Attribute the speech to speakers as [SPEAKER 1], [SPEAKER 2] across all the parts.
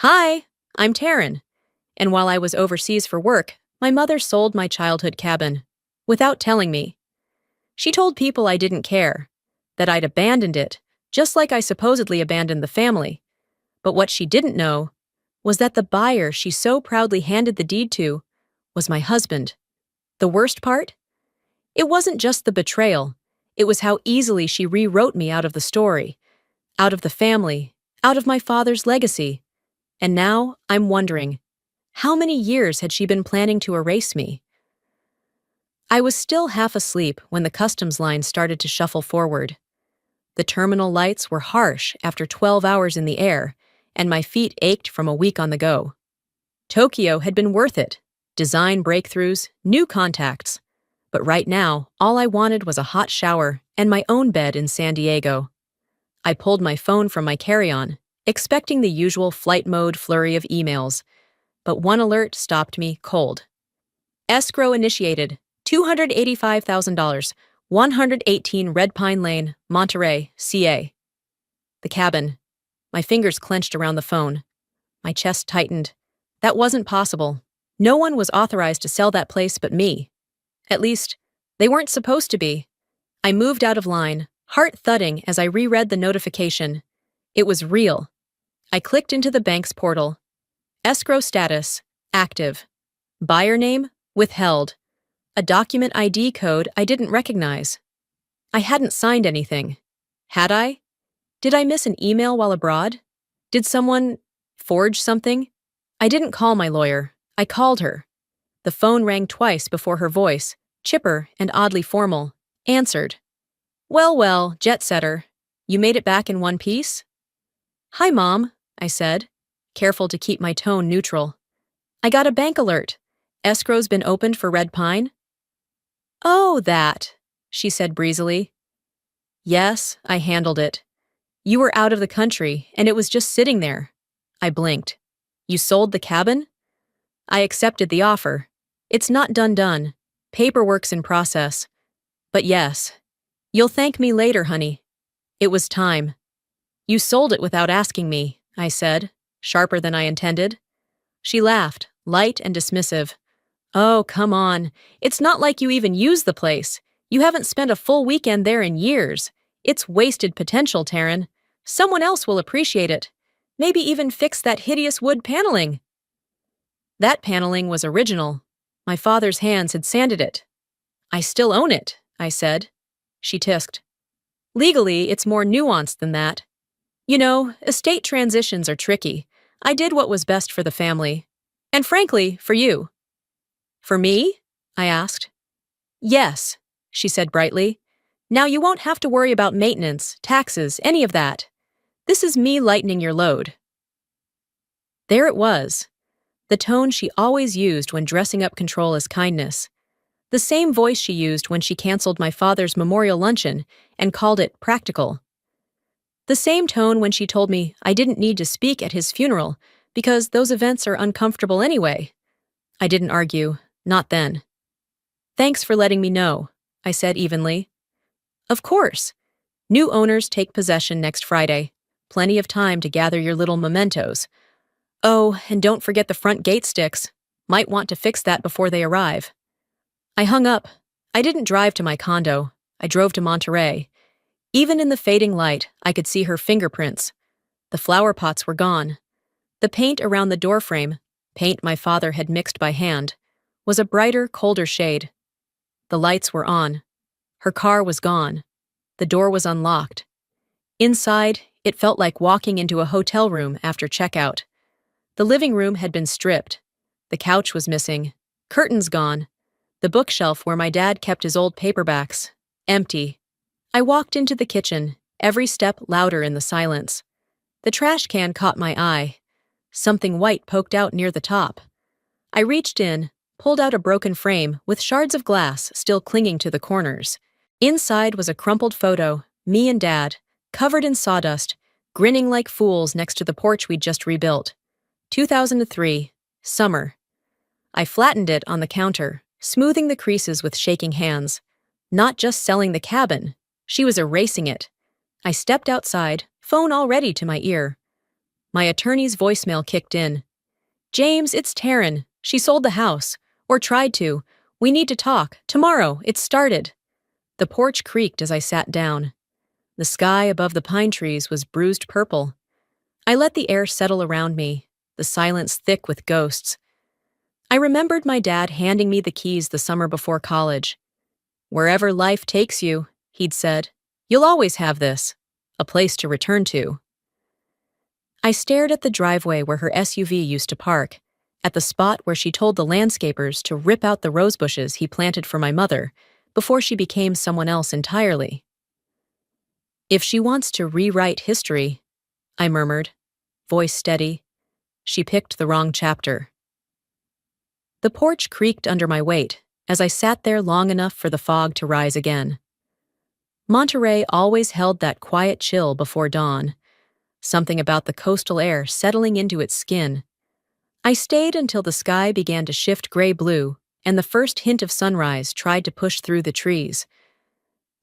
[SPEAKER 1] Hi, I'm Taryn, and while I was overseas for work, my mother sold my childhood cabin. Without telling me. She told people I didn't care, that I'd abandoned it, just like I supposedly abandoned the family. But what she didn't know was that the buyer she so proudly handed the deed to was my husband. The worst part? It wasn't just the betrayal, it was how easily she rewrote me out of the story, out of the family, out of my father's legacy. And now I'm wondering, how many years had she been planning to erase me? I was still half asleep when the customs line started to shuffle forward. The terminal lights were harsh after 12 hours in the air, and my feet ached from a week on the go. Tokyo had been worth it. Design breakthroughs, new contacts. But right now, all I wanted was a hot shower and my own bed in San Diego. I pulled my phone from my carry-on, expecting the usual flight mode flurry of emails, but one alert stopped me cold. Escrow initiated. $285,000, 118 Red Pine Lane, Monterey, CA. The cabin. My fingers clenched around the phone. My chest tightened. That wasn't possible. No one was authorized to sell that place but me. At least, they weren't supposed to be. I moved out of line, heart thudding as I reread the notification. It was real. I clicked into the bank's portal. Escrow status, active. Buyer name, withheld. A document ID code I didn't recognize. I hadn't signed anything. Had I? Did I miss an email while abroad? Did someone forge something? I didn't call my lawyer. I called her. The phone rang twice before her voice, chipper and oddly formal, answered. Well, jet setter. You made it back in one piece? Hi, Mom, I said, careful to keep my tone neutral. I got a bank alert. Escrow's been opened for Red Pine? Oh, that, she said breezily. Yes, I handled it. You were out of the country, and it was just sitting there. I blinked. You sold the cabin? I accepted the offer. It's not done. Paperwork's in process. But yes, you'll thank me later, honey. It was time. You sold it without asking me, I said, sharper than I intended. She laughed, light and dismissive. Oh, come on. It's not like you even use the place. You haven't spent a full weekend there in years. It's wasted potential, Taryn. Someone else will appreciate it. Maybe even fix that hideous wood paneling. That paneling was original. My father's hands had sanded it. I still own it, I said. She tisked. Legally, it's more nuanced than that. You know, estate transitions are tricky. I did what was best for the family. And frankly, for you. For me? I asked. Yes, she said brightly. Now you won't have to worry about maintenance, taxes, any of that. This is me lightening your load. There it was. The tone she always used when dressing up control as kindness. The same voice she used when she canceled my father's memorial luncheon and called it practical. The same tone when she told me I didn't need to speak at his funeral because those events are uncomfortable anyway. I didn't argue. Not then. Thanks for letting me know, I said evenly. Of course. New owners take possession next Friday. Plenty of time to gather your little mementos. Oh, and don't forget the front gate sticks. Might want to fix that before they arrive. I hung up. I didn't drive to my condo. I drove to Monterey. Even in the fading light, I could see her fingerprints. The flower pots were gone. The paint around the doorframe, paint my father had mixed by hand, was a brighter, colder shade. The lights were on. Her car was gone. The door was unlocked. Inside, it felt like walking into a hotel room after checkout. The living room had been stripped. The couch was missing. Curtains gone. The bookshelf where my dad kept his old paperbacks. Empty. I walked into the kitchen, every step louder in the silence. The trash can caught my eye. Something white poked out near the top. I reached in, pulled out a broken frame with shards of glass still clinging to the corners. Inside was a crumpled photo, me and Dad, covered in sawdust, grinning like fools next to the porch we'd just rebuilt. 2003, summer. I flattened it on the counter, smoothing the creases with shaking hands. Not just selling the cabin, she was erasing it. I stepped outside, phone already to my ear. My attorney's voicemail kicked in. James, it's Taryn. She sold the house. Or tried to. We need to talk. Tomorrow. It's started. The porch creaked as I sat down. The sky above the pine trees was bruised purple. I let the air settle around me, the silence thick with ghosts. I remembered my dad handing me the keys the summer before college. Wherever life takes you, he'd said, you'll always have this, a place to return to. I stared at the driveway where her SUV used to park, at the spot where she told the landscapers to rip out the rose bushes he planted for my mother before she became someone else entirely. If she wants to rewrite history, I murmured, voice steady, she picked the wrong chapter. The porch creaked under my weight as I sat there long enough for the fog to rise again. Monterey always held that quiet chill before dawn, something about the coastal air settling into its skin. I stayed until the sky began to shift gray-blue and the first hint of sunrise tried to push through the trees.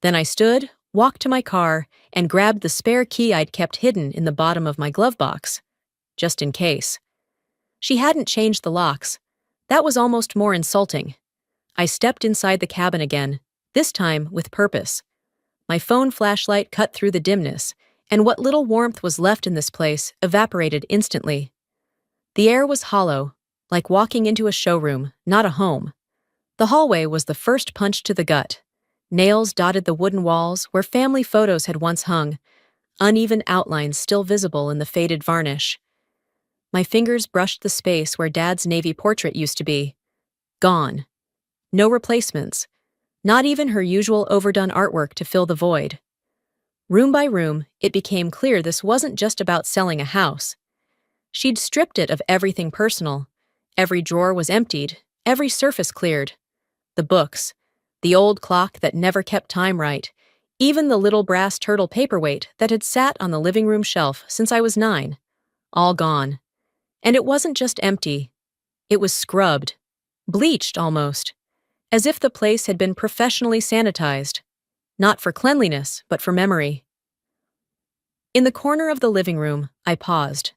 [SPEAKER 1] Then I stood, walked to my car, and grabbed the spare key I'd kept hidden in the bottom of my glove box, just in case. She hadn't changed the locks. That was almost more insulting. I stepped inside the cabin again, this time with purpose. My phone flashlight cut through the dimness, and what little warmth was left in this place evaporated instantly. The air was hollow, like walking into a showroom, not a home. The hallway was the first punch to the gut. Nails dotted the wooden walls where family photos had once hung, uneven outlines still visible in the faded varnish. My fingers brushed the space where Dad's navy portrait used to be. Gone. No replacements. Not even her usual overdone artwork to fill the void. Room by room, it became clear this wasn't just about selling a house. She'd stripped it of everything personal. Every drawer was emptied, every surface cleared. The books, the old clock that never kept time right, even the little brass turtle paperweight that had sat on the living room shelf since I was 9. All gone. And it wasn't just empty. It was scrubbed. Bleached, almost. As if the place had been professionally sanitized. Not for cleanliness, but for memory. In the corner of the living room, I paused.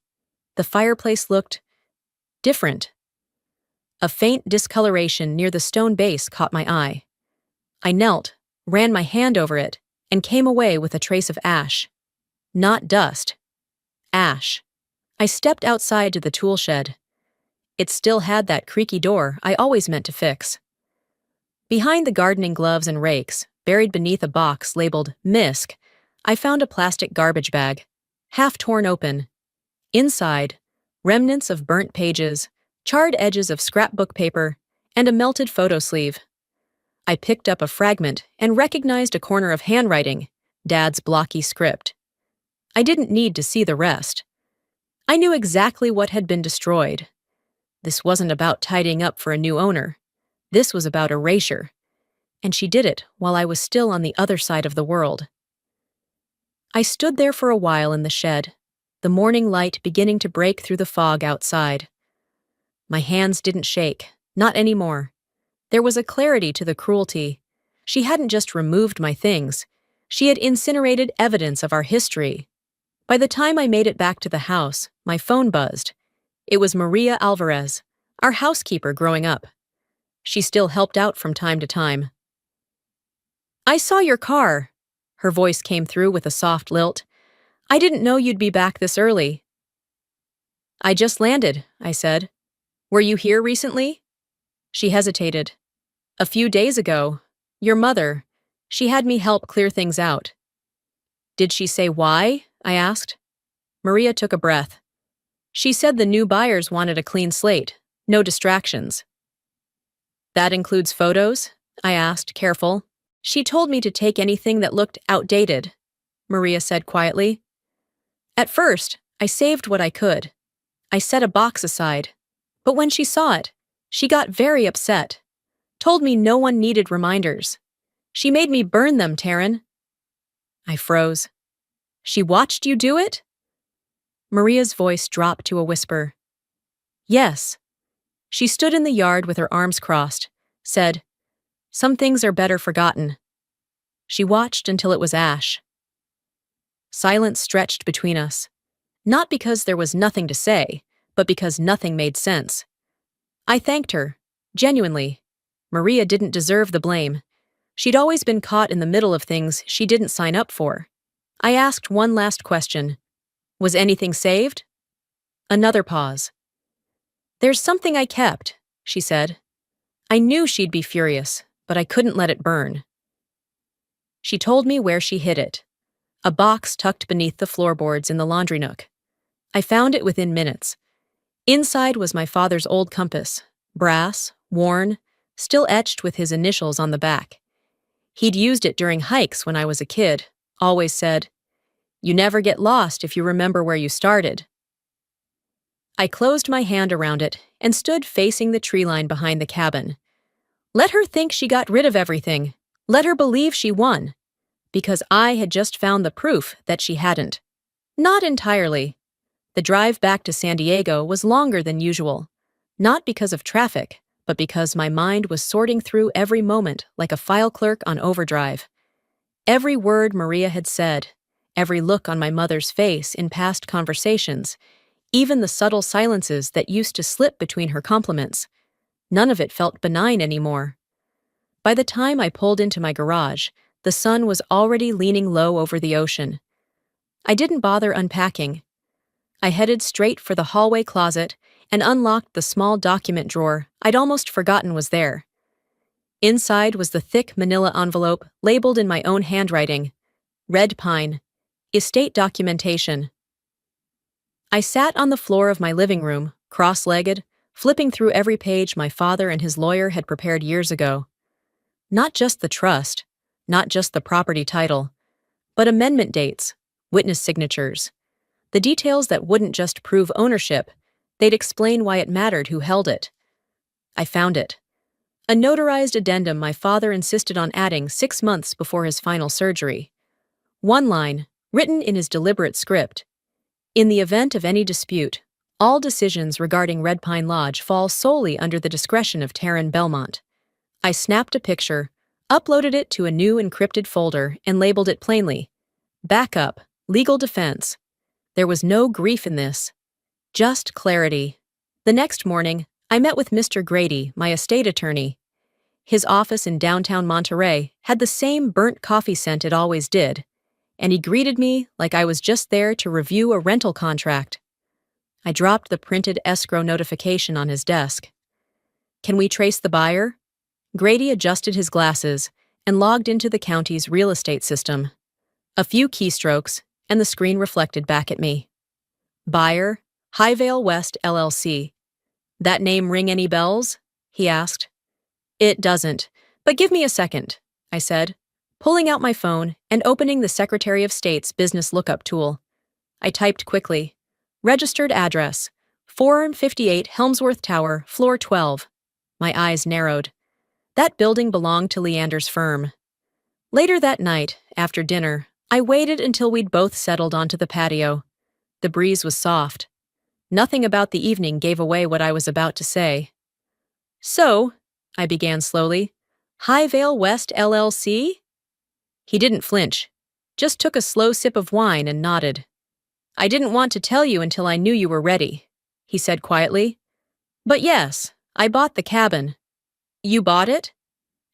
[SPEAKER 1] The fireplace looked different. A faint discoloration near the stone base caught my eye. I knelt, ran my hand over it, and came away with a trace of ash. Not dust. Ash. I stepped outside to the tool shed. It still had that creaky door I always meant to fix. Behind the gardening gloves and rakes, buried beneath a box labeled MISC, I found a plastic garbage bag, half torn open. Inside, remnants of burnt pages, charred edges of scrapbook paper, and a melted photo sleeve. I picked up a fragment and recognized a corner of handwriting, Dad's blocky script. I didn't need to see the rest. I knew exactly what had been destroyed. This wasn't about tidying up for a new owner. This was about erasure. And she did it while I was still on the other side of the world. I stood there for a while in the shed, the morning light beginning to break through the fog outside. My hands didn't shake, not anymore. There was a clarity to the cruelty. She hadn't just removed my things. She had incinerated evidence of our history. By the time I made it back to the house, my phone buzzed. It was Maria Alvarez, our housekeeper growing up. She still helped out from time to time. I saw your car. Her voice came through with a soft lilt. I didn't know you'd be back this early. I just landed, I said. Were you here recently? She hesitated. A few days ago. Your mother. She had me help clear things out. Did she say why? I asked. Maria took a breath. She said the new buyers wanted a clean slate, no distractions. That includes photos? I asked, careful. She told me to take anything that looked outdated, Maria said quietly. At first, I saved what I could. I set a box aside. But when she saw it, she got very upset. Told me no one needed reminders. She made me burn them, Taryn. I froze. She watched you do it? Maria's voice dropped to a whisper. Yes. She stood in the yard with her arms crossed, said, Some things are better forgotten. She watched until it was ash. Silence stretched between us. Not because there was nothing to say, but because nothing made sense. I thanked her, genuinely. Maria didn't deserve the blame. She'd always been caught in the middle of things she didn't sign up for. I asked one last question. Was anything saved? Another pause. There's something I kept, she said. I knew she'd be furious, but I couldn't let it burn. She told me where she hid it. A box tucked beneath the floorboards in the laundry nook. I found it within minutes. Inside was my father's old compass, brass, worn, still etched with his initials on the back. He'd used it during hikes when I was a kid, always said, "You never get lost if you remember where you started." I closed my hand around it and stood facing the tree line behind the cabin. Let her think she got rid of everything. Let her believe she won. Because I had just found the proof that she hadn't. Not entirely. The drive back to San Diego was longer than usual. Not because of traffic, but because my mind was sorting through every moment like a file clerk on overdrive. Every word Maria had said, every look on my mother's face in past conversations, even the subtle silences that used to slip between her compliments. None of it felt benign anymore. By the time I pulled into my garage, the sun was already leaning low over the ocean. I didn't bother unpacking. I headed straight for the hallway closet and unlocked the small document drawer I'd almost forgotten was there. Inside was the thick manila envelope labeled in my own handwriting, Red Pine, Estate Documentation. I sat on the floor of my living room, cross-legged, flipping through every page my father and his lawyer had prepared years ago. Not just the trust, not just the property title, but amendment dates, witness signatures, the details that wouldn't just prove ownership, they'd explain why it mattered who held it. I found it. A notarized addendum my father insisted on adding 6 months before his final surgery. One line, written in his deliberate script. In the event of any dispute, all decisions regarding Red Pine Lodge fall solely under the discretion of Taryn Belmont. I snapped a picture, uploaded it to a new encrypted folder, and labeled it plainly, Backup, Legal Defense. There was no grief in this, just clarity. The next morning, I met with Mr. Grady, my estate attorney. His office in downtown Monterey had the same burnt coffee scent it always did, and he greeted me like I was just there to review a rental contract. I dropped the printed escrow notification on his desk. Can we trace the buyer? Grady adjusted his glasses and logged into the county's real estate system. A few keystrokes, and the screen reflected back at me. Buyer, Highvale West LLC. That name ring any bells? He asked. It doesn't, but give me a second, I said, pulling out my phone and opening the Secretary of State's business lookup tool. I typed quickly. Registered address, 458 Helmsworth Tower, floor 12. My eyes narrowed. That building belonged to Leander's firm. Later that night, after dinner, I waited until we'd both settled onto the patio. The breeze was soft. Nothing about the evening gave away what I was about to say. So, I began slowly, Highvale West LLC? He didn't flinch, just took a slow sip of wine and nodded. I didn't want to tell you until I knew you were ready, he said quietly. But yes, I bought the cabin. You bought it?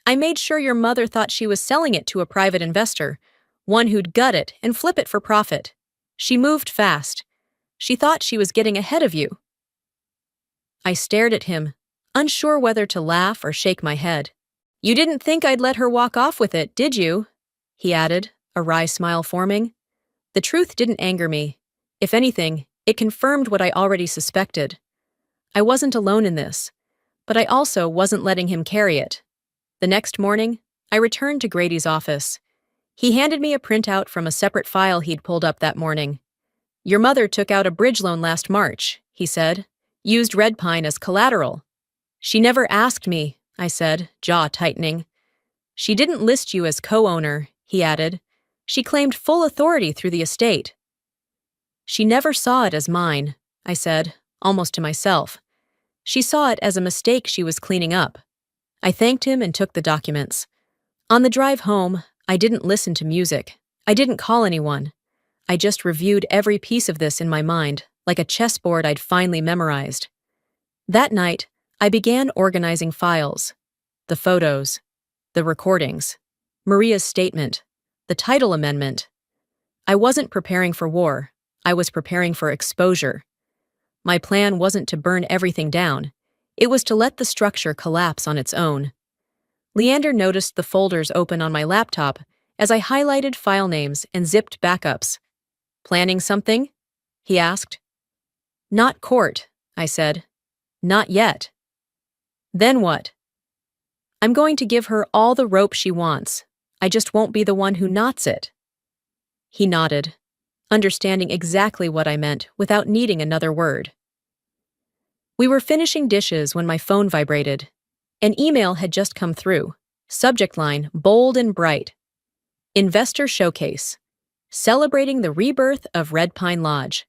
[SPEAKER 1] I made sure your mother thought she was selling it to a private investor, one who'd gut it and flip it for profit. She moved fast. She thought she was getting ahead of you. I stared at him, unsure whether to laugh or shake my head. You didn't think I'd let her walk off with it, did you? He added, a wry smile forming. The truth didn't anger me. If anything, it confirmed what I already suspected. I wasn't alone in this, but I also wasn't letting him carry it. The next morning, I returned to Grady's office. He handed me a printout from a separate file he'd pulled up that morning. Your mother took out a bridge loan last March, he said, used Red Pine as collateral. She never asked me, I said, jaw tightening. She didn't list you as co-owner, he added. She claimed full authority through the estate. She never saw it as mine, I said, almost to myself. She saw it as a mistake she was cleaning up. I thanked him and took the documents. On the drive home, I didn't listen to music. I didn't call anyone. I just reviewed every piece of this in my mind, like a chessboard I'd finally memorized. That night, I began organizing files. The photos, the recordings, Maria's statement, the title amendment. I wasn't preparing for war. I was preparing for exposure. My plan wasn't to burn everything down. It was to let the structure collapse on its own. Leander noticed the folders open on my laptop as I highlighted file names and zipped backups. "Planning something?" he asked. "Not court," I said. "Not yet." "Then what?" "I'm going to give her all the rope she wants. I just won't be the one who knots it." He nodded, understanding exactly what I meant without needing another word. We were finishing dishes when my phone vibrated. An email had just come through. Subject line bold and bright. Investor Showcase. Celebrating the rebirth of Red Pine Lodge.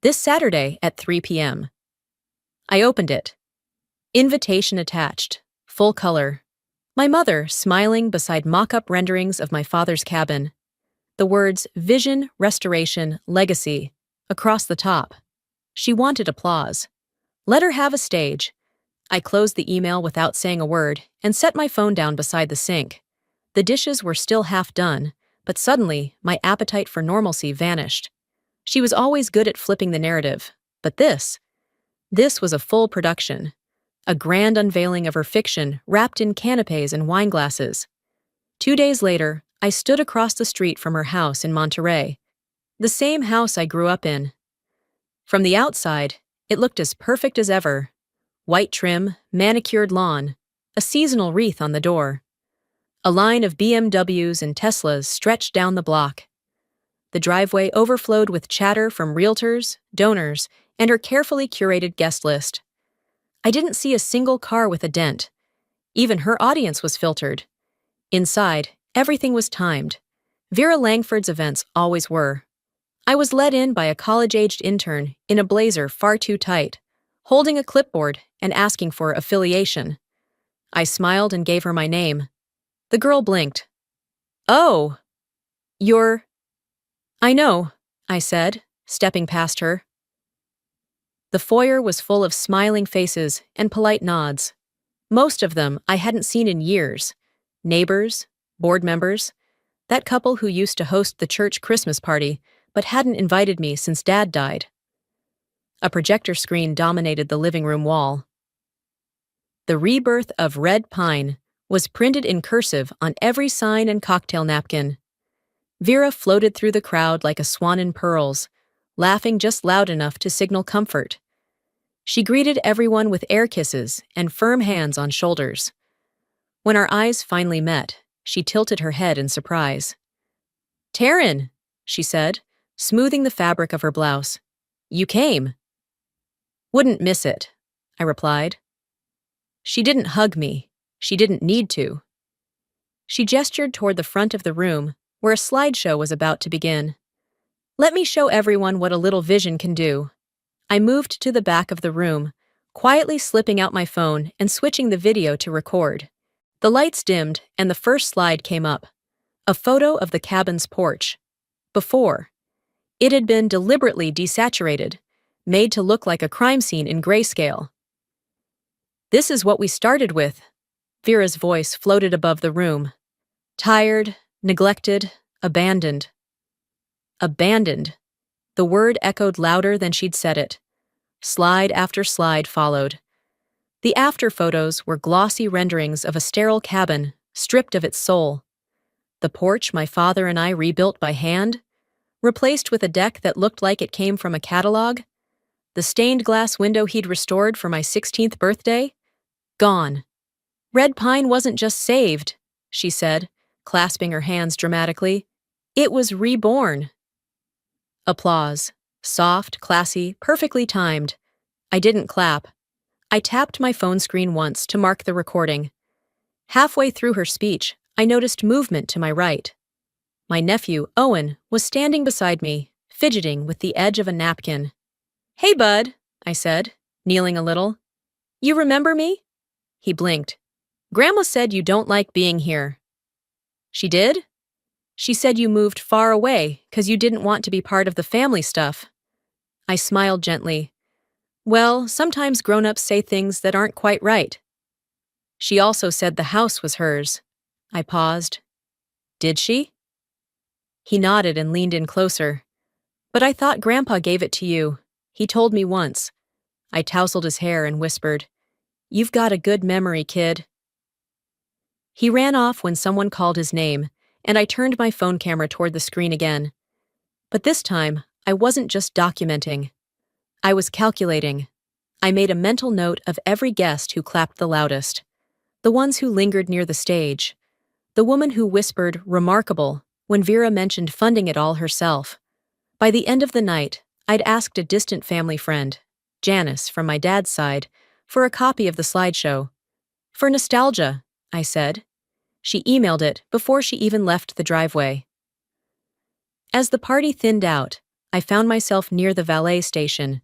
[SPEAKER 1] This Saturday at 3 p.m. I opened it. Invitation attached. Full color. My mother smiling beside mock-up renderings of my father's cabin. The words Vision, Restoration, Legacy across the top. She wanted applause. Let her have a stage. I closed the email without saying a word and set my phone down beside the sink. The dishes were still half done, but suddenly my appetite for normalcy vanished. She was always good at flipping the narrative, but this was a full production. A grand unveiling of her fiction wrapped in canapes and wine glasses. 2 days later, I stood across the street from her house in Monterey, the same house I grew up in. From the outside, it looked as perfect as ever. White trim, manicured lawn, a seasonal wreath on the door. A line of BMWs and Teslas stretched down the block. The driveway overflowed with chatter from realtors, donors, and her carefully curated guest list. I didn't see a single car with a dent. Even her audience was filtered. Inside, everything was timed. Vera Langford's events always were. I was let in by a college-aged intern in a blazer far too tight, holding a clipboard and asking for affiliation. I smiled and gave her my name. The girl blinked. "Oh, you're—" "I know," I said, stepping past her. The foyer was full of smiling faces and polite nods. Most of them I hadn't seen in years. Neighbors, board members, that couple who used to host the church Christmas party but hadn't invited me since Dad died. A projector screen dominated the living room wall. The rebirth of Red Pine was printed in cursive on every sign and cocktail napkin. Vera floated through the crowd like a swan in pearls, laughing just loud enough to signal comfort. She greeted everyone with air kisses and firm hands on shoulders. When our eyes finally met, she tilted her head in surprise. "Taryn," she said, smoothing the fabric of her blouse. "You came." "Wouldn't miss it," I replied. She didn't hug me. She didn't need to. She gestured toward the front of the room, where a slideshow was about to begin. "Let me show everyone what a little vision can do." I moved to the back of the room, quietly slipping out my phone and switching the video to record. The lights dimmed and the first slide came up. A photo of the cabin's porch. Before. It had been deliberately desaturated, made to look like a crime scene in grayscale. "This is what we started with." Vera's voice floated above the room. "Tired, neglected, abandoned." Abandoned. The word echoed louder than she'd said it. Slide after slide followed. The after photos were glossy renderings of a sterile cabin, stripped of its soul. The porch my father and I rebuilt by hand, replaced with a deck that looked like it came from a catalog. The stained glass window he'd restored for my 16th birthday, gone. Red Pine wasn't just saved, she said, clasping her hands dramatically. It was reborn. Applause. Soft, classy, perfectly timed. I didn't clap. I tapped my phone screen once to mark the recording. Halfway through her speech, I noticed movement to my right. My nephew, Owen, was standing beside me, fidgeting with the edge of a napkin. "Hey, bud," I said, kneeling a little. "You remember me?" He blinked. "Grandma said you don't like being here." "She did?" She said you moved far away because you didn't want to be part of the family stuff. I smiled gently. Well, sometimes grown-ups say things that aren't quite right. She also said the house was hers. I paused. Did she? He nodded and leaned in closer. But I thought Grandpa gave it to you. He told me once. I tousled his hair and whispered, You've got a good memory, kid. He ran off when someone called his name, and I turned my phone camera toward the screen again. But this time, I wasn't just documenting. I was calculating. I made a mental note of every guest who clapped the loudest, the ones who lingered near the stage, the woman who whispered, remarkable, when Vera mentioned funding it all herself. By the end of the night, I'd asked a distant family friend, Janice from my dad's side, for a copy of the slideshow. For nostalgia, I said. She emailed it before she even left the driveway. As the party thinned out, I found myself near the valet station.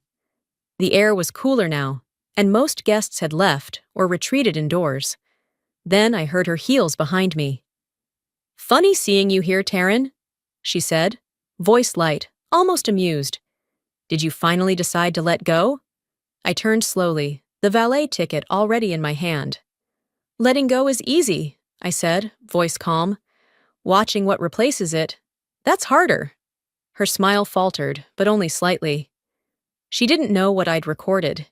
[SPEAKER 1] The air was cooler now, and most guests had left or retreated indoors. Then I heard her heels behind me. Funny seeing you here, Taryn, she said, voice light, almost amused. Did you finally decide to let go? I turned slowly, the valet ticket already in my hand. Letting go is easy, I said, voice calm. Watching what replaces it, that's harder. Her smile faltered, but only slightly. She didn't know what I'd recorded.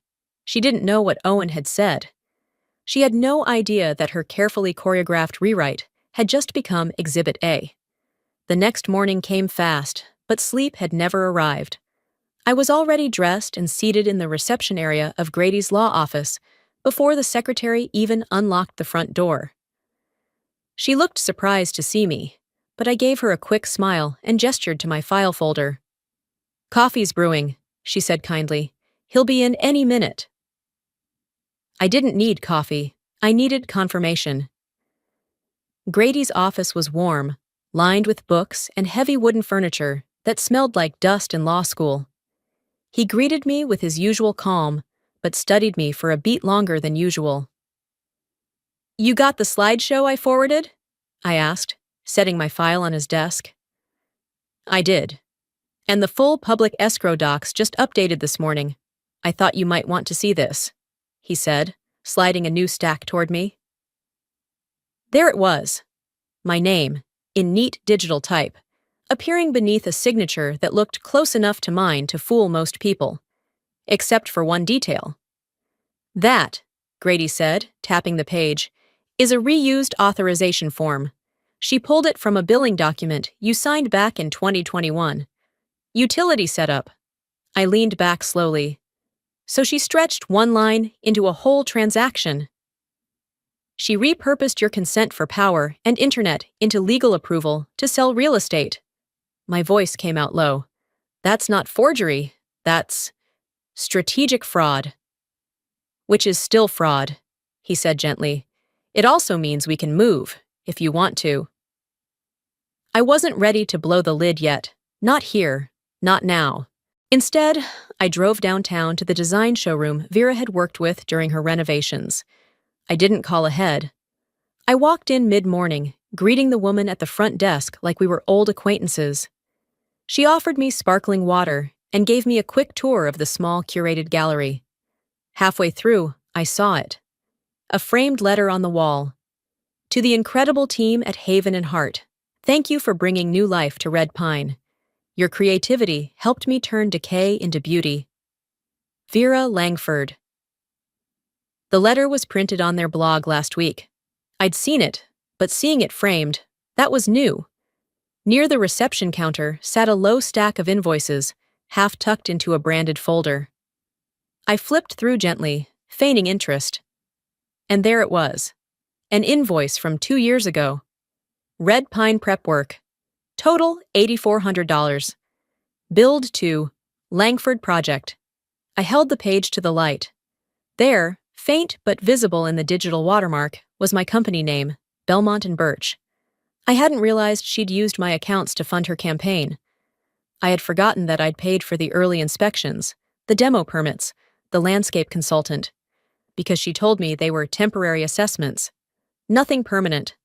[SPEAKER 1] She didn't know what Owen had said. She had no idea that her carefully choreographed rewrite had just become Exhibit A. The next morning came fast, but sleep had never arrived. I was already dressed and seated in the reception area of Grady's law office before the secretary even unlocked the front door. She looked surprised to see me, but I gave her a quick smile and gestured to my file folder. Coffee's brewing, she said kindly. He'll be in any minute. I didn't need coffee. I needed confirmation. Grady's office was warm, lined with books and heavy wooden furniture that smelled like dust in law school. He greeted me with his usual calm, but studied me for a beat longer than usual. You got the slideshow I forwarded? I asked, setting my file on his desk. I did. And the full public escrow docs just updated this morning. I thought you might want to see this, he said, sliding a new stack toward me. There it was. My name, in neat digital type, appearing beneath a signature that looked close enough to mine to fool most people. Except for one detail. That, Grady said, tapping the page, is a reused authorization form. She pulled it from a billing document you signed back in 2021. Utility setup. I leaned back slowly. So she stretched one line into a whole transaction. She repurposed your consent for power and internet into legal approval to sell real estate. My voice came out low. That's not forgery. That's strategic fraud. Which is still fraud, he said gently. It also means we can move, if you want to. I wasn't ready to blow the lid yet. Not here. Not now. Instead, I drove downtown to the design showroom Vera had worked with during her renovations. I didn't call ahead. I walked in mid-morning, greeting the woman at the front desk like we were old acquaintances. She offered me sparkling water and gave me a quick tour of the small curated gallery. Halfway through, I saw it. A framed letter on the wall. To the incredible team at Haven and Hart, thank you for bringing new life to Red Pine. Your creativity helped me turn decay into beauty. Vera Langford. The letter was printed on their blog last week. I'd seen it, but seeing it framed, that was new. Near the reception counter sat a low stack of invoices, half tucked into a branded folder. I flipped through gently, feigning interest. And there it was. An invoice from 2 years ago. Red Pine prep work. Total $8,400. Billed to Langford Project. I held the page to the light. There, faint but visible in the digital watermark, was my company name, Belmont and Birch. I hadn't realized she'd used my accounts to fund her campaign. I had forgotten that I'd paid for the early inspections, the demo permits, the landscape consultant, because she told me they were temporary assessments. Nothing permanent.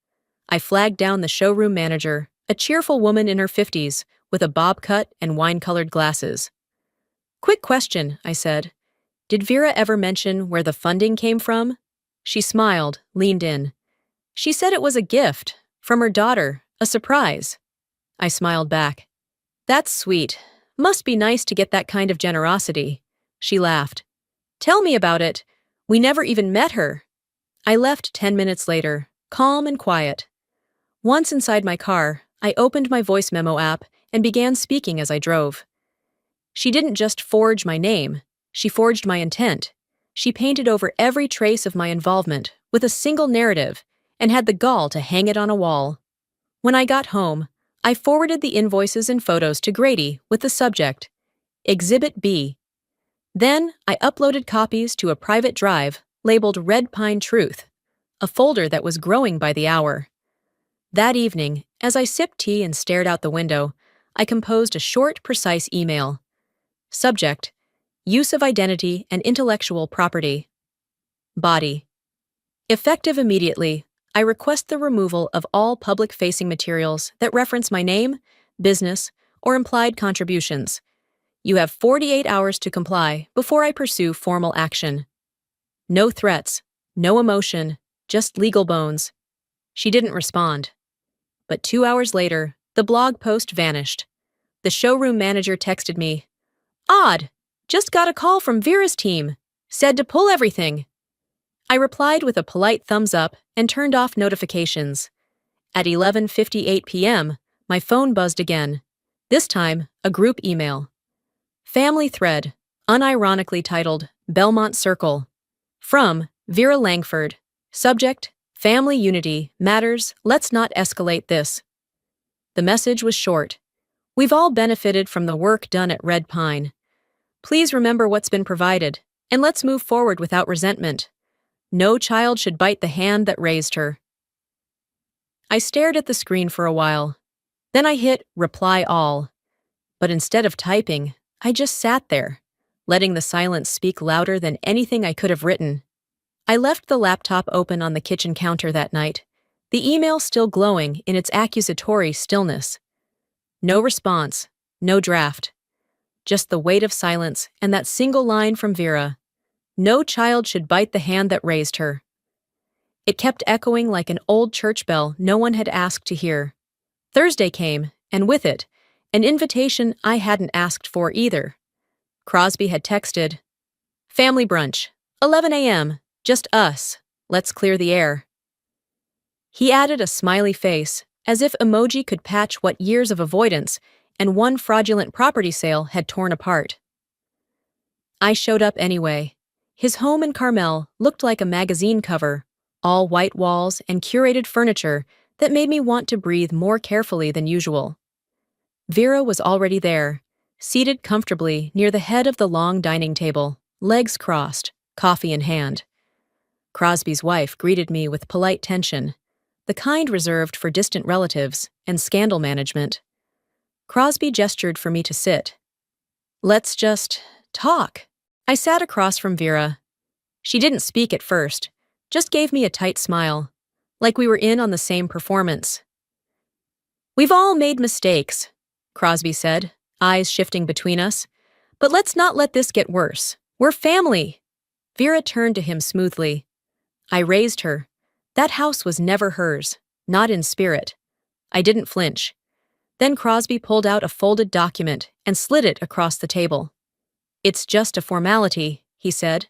[SPEAKER 1] I flagged down the showroom manager, a cheerful woman in her 50s with a bob cut and wine-colored glasses. Quick question, I said. Did Vera ever mention where the funding came from? She smiled, leaned in. She said it was a gift, from her daughter, a surprise. I smiled back. That's sweet. Must be nice to get that kind of generosity. She laughed. Tell me about it. We never even met her. I left 10 minutes later, calm and quiet. Once inside my car, I opened my voice memo app and began speaking as I drove. She didn't just forge my name, she forged my intent. She painted over every trace of my involvement with a single narrative and had the gall to hang it on a wall. When I got home, I forwarded the invoices and photos to Grady with the subject, Exhibit B. Then I uploaded copies to a private drive labeled Red Pine Truth, a folder that was growing by the hour. That evening, as I sipped tea and stared out the window, I composed a short, precise email. Subject: Use of identity and intellectual property. Body: Effective immediately, I request the removal of all public-facing materials that reference my name, business, or implied contributions. You have 48 hours to comply before I pursue formal action. No threats, no emotion, just legal bones. She didn't respond. But 2 hours later, the blog post vanished. The showroom manager texted me, Odd, just got a call from Vera's team. Said to pull everything. I replied with a polite thumbs up and turned off notifications. At 11:58 p.m., my phone buzzed again. This time, a group email. Family thread, unironically titled Belmont Circle. From Vera Langford. Subject: Family unity matters, let's not escalate this. The message was short. We've all benefited from the work done at Red Pine. Please remember what's been provided, and let's move forward without resentment. No child should bite the hand that raised her. I stared at the screen for a while. Then I hit Reply All. But instead of typing, I just sat there, letting the silence speak louder than anything I could have written. I left the laptop open on the kitchen counter that night, the email still glowing in its accusatory stillness. No response, no draft. Just the weight of silence and that single line from Vera. No child should bite the hand that raised her. It kept echoing like an old church bell no one had asked to hear. Thursday came, and with it, an invitation I hadn't asked for either. Crosby had texted, Family brunch, 11 a.m., just us, let's clear the air. He added a smiley face, as if emoji could patch what years of avoidance and one fraudulent property sale had torn apart. I showed up anyway. His home in Carmel looked like a magazine cover, all white walls and curated furniture that made me want to breathe more carefully than usual. Vera was already there, seated comfortably near the head of the long dining table, legs crossed, coffee in hand. Crosby's wife greeted me with polite tension, the kind reserved for distant relatives and scandal management. Crosby gestured for me to sit. Let's just talk. I sat across from Vera. She didn't speak at first, just gave me a tight smile, like we were in on the same performance. We've all made mistakes, Crosby said, eyes shifting between us. But let's not let this get worse. We're family. Vera turned to him smoothly. I raised her. That house was never hers, not in spirit. I didn't flinch. Then Crosby pulled out a folded document and slid it across the table. It's just a formality, he said.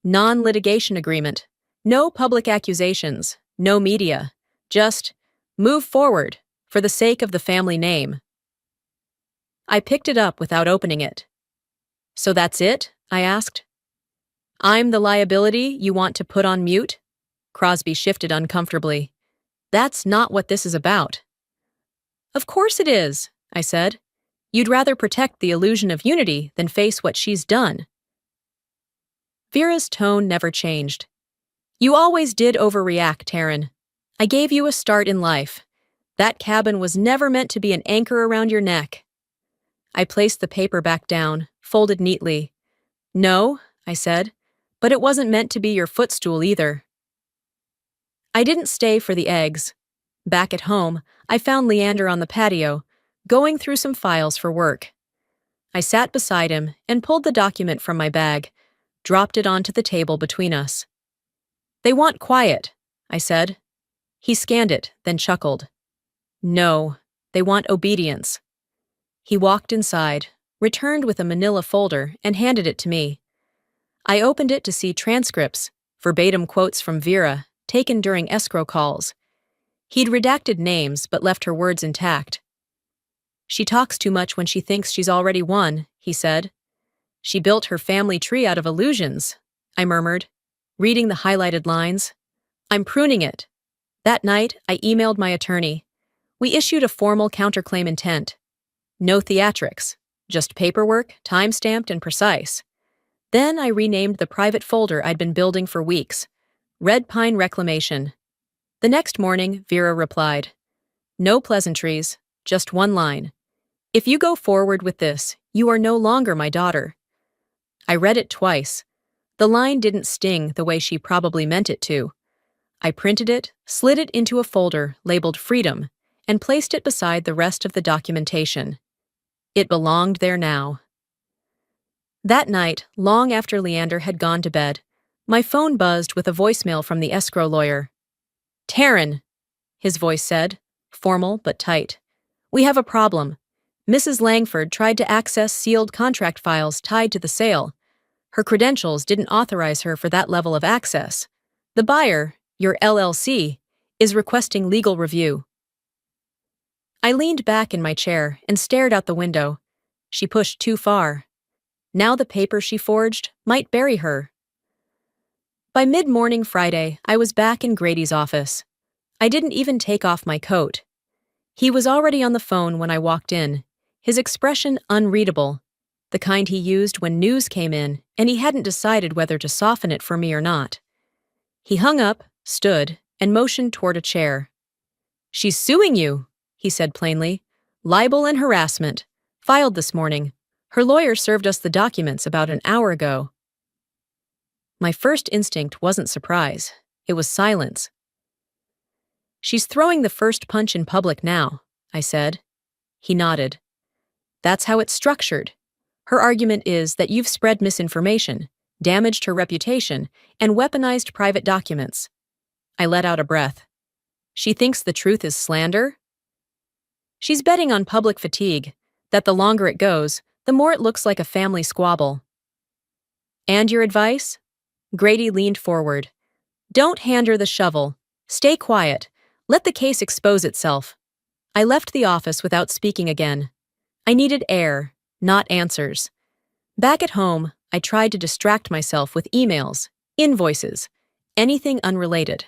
[SPEAKER 1] Non-litigation agreement. No public accusations. No media. Just move forward for the sake of the family name. I picked it up without opening it. So that's it? I asked. I'm the liability you want to put on mute? Crosby shifted uncomfortably. That's not what this is about. Of course it is, I said. You'd rather protect the illusion of unity than face what she's done. Vera's tone never changed. You always did overreact, Taryn. I gave you a start in life. That cabin was never meant to be an anchor around your neck. I placed the paper back down, folded neatly. No, I said, but it wasn't meant to be your footstool either. I didn't stay for the eggs. Back at home, I found Leander on the patio, going through some files for work. I sat beside him and pulled the document from my bag, dropped it onto the table between us. "They want quiet," I said. He scanned it, then chuckled. "No, they want obedience." He walked inside, returned with a manila folder, and handed it to me. I opened it to see transcripts, verbatim quotes from Vera, taken during escrow calls. He'd redacted names but left her words intact. "She talks too much when she thinks she's already won," he said. "She built her family tree out of illusions," I murmured, reading the highlighted lines. "I'm pruning it." That night, I emailed my attorney. We issued a formal counterclaim intent. No theatrics, just paperwork, time-stamped and precise. Then I renamed the private folder I'd been building for weeks, Red Pine Reclamation. The next morning, Vera replied, "No pleasantries, just one line. If you go forward with this, you are no longer my daughter." I read it twice. The line didn't sting the way she probably meant it to. I printed it, slid it into a folder labeled Freedom, and placed it beside the rest of the documentation. It belonged there now. That night, long after Leander had gone to bed, my phone buzzed with a voicemail from the escrow lawyer. "Taryn," his voice said, formal but tight. "We have a problem. Mrs. Langford tried to access sealed contract files tied to the sale. Her credentials didn't authorize her for that level of access. The buyer, your LLC, is requesting legal review." I leaned back in my chair and stared out the window. She pushed too far. Now the paper she forged might bury her. By mid-morning Friday, I was back in Grady's office. I didn't even take off my coat. He was already on the phone when I walked in, his expression unreadable, the kind he used when news came in and he hadn't decided whether to soften it for me or not. He hung up, stood, and motioned toward a chair. "She's suing you," he said plainly. "Libel and harassment. Filed this morning. Her lawyer served us the documents about an hour ago." My first instinct wasn't surprise. It was silence. "She's throwing the first punch in public now," I said. He nodded. "That's how it's structured. Her argument is that you've spread misinformation, damaged her reputation, and weaponized private documents." I let out a breath. "She thinks the truth is slander?" "She's betting on public fatigue, that the longer it goes, the more it looks like a family squabble." "And your advice?" Grady leaned forward. "Don't hand her the shovel. Stay quiet. Let the case expose itself." I left the office without speaking again. I needed air, not answers. Back at home, I tried to distract myself with emails, invoices, anything unrelated.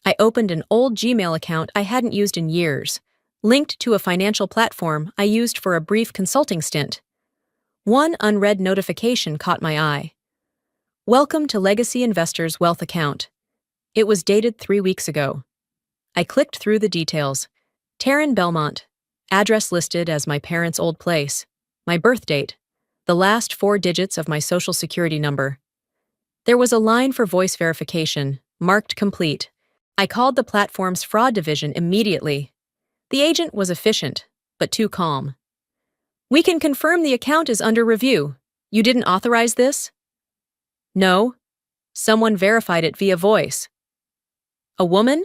[SPEAKER 1] I opened an old Gmail account I hadn't used in years, linked to a financial platform I used for a brief consulting stint. One unread notification caught my eye. "Welcome to Legacy Investors' Wealth Account." It was dated 3 weeks ago. I clicked through the details. Taryn Belmont, address listed as my parents' old place, my birth date, the last 4 digits of my social security number. There was a line for voice verification, marked complete. I called the platform's fraud division immediately. The agent was efficient, but too calm. "We can confirm the account is under review. You didn't authorize this?" "No. Someone verified it via voice." "A woman?"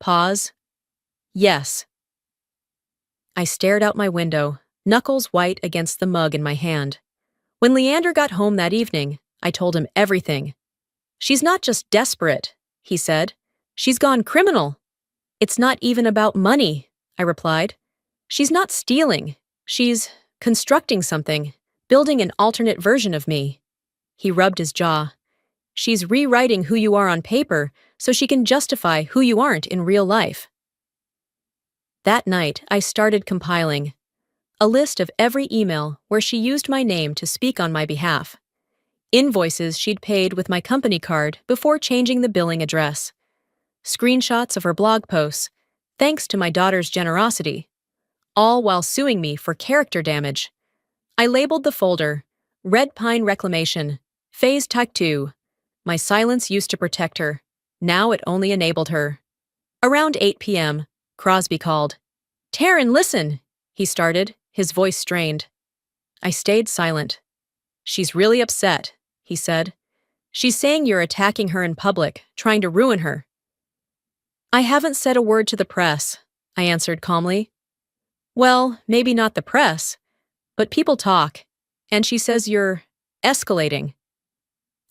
[SPEAKER 1] Pause. "Yes." I stared out my window, knuckles white against the mug in my hand. When Leander got home that evening, I told him everything. "She's not just desperate," he said. "She's gone criminal." "It's not even about money," I replied. "She's not stealing. She's constructing something, building an alternate version of me." He rubbed his jaw. "She's rewriting who you are on paper so she can justify who you aren't in real life." That night, I started compiling a list of every email where she used my name to speak on my behalf. Invoices she'd paid with my company card before changing the billing address. Screenshots of her blog posts, thanks to my daughter's generosity, all while suing me for character damage. I labeled the folder Red Pine Reclamation, Phase Type 2. My silence used to protect her. Now it only enabled her. Around 8 p.m., Crosby called. "Taryn, listen," he started, his voice strained. I stayed silent. "She's really upset," he said. "She's saying you're attacking her in public, trying to ruin her." "I haven't said a word to the press," I answered calmly. "Well, maybe not the press, but people talk, and she says you're escalating."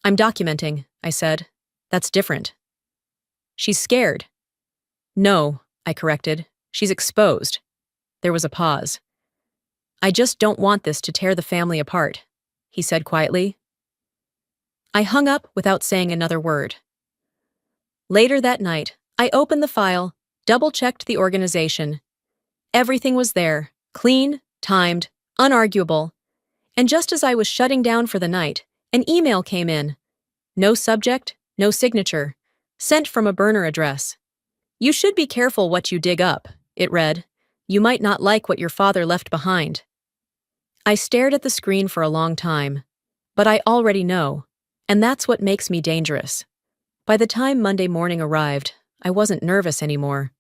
[SPEAKER 1] "I'm documenting," I said. "That's different." "She's scared." "No," I corrected. "She's exposed." There was a pause. "I just don't want this to tear the family apart," he said quietly. I hung up without saying another word. Later that night, I opened the file, double-checked the organization. Everything was there, clean, timed, unarguable. And just as I was shutting down for the night, an email came in. No subject, no signature. Sent from a burner address. "You should be careful what you dig up," it read. "You might not like what your father left behind." I stared at the screen for a long time. But I already know. And that's what makes me dangerous. By the time Monday morning arrived, I wasn't nervous anymore.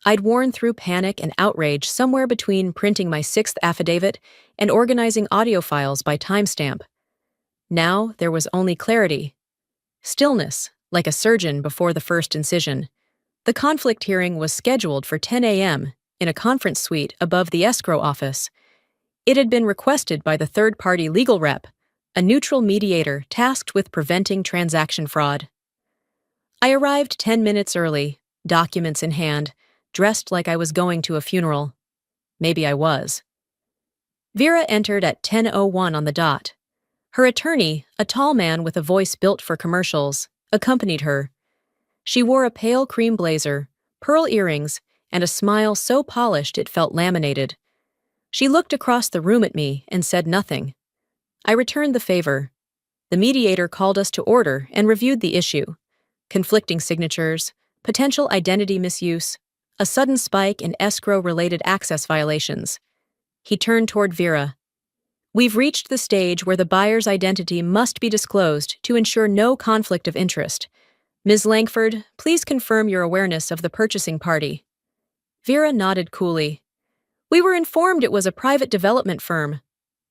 [SPEAKER 1] I'd worn through panic and outrage somewhere between printing my 6th affidavit and organizing audio files by timestamp. Now there was only clarity. Stillness, like a surgeon before the first incision. The conflict hearing was scheduled for 10 a.m. in a conference suite above the escrow office. It had been requested by the third-party legal rep, a neutral mediator tasked with preventing transaction fraud. I arrived 10 minutes early, documents in hand, dressed like I was going to a funeral. Maybe I was. Vera entered at 10:01 on the dot. Her attorney, a tall man with a voice built for commercials, accompanied her. She wore a pale cream blazer, pearl earrings, and a smile so polished it felt laminated. She looked across the room at me and said nothing. I returned the favor. The mediator called us to order and reviewed the issue. Conflicting signatures, potential identity misuse, a sudden spike in escrow-related access violations. He turned toward Vera. "We've reached the stage where the buyer's identity must be disclosed to ensure no conflict of interest. Ms. Langford, please confirm your awareness of the purchasing party." Vera nodded coolly. "We were informed it was a private development firm."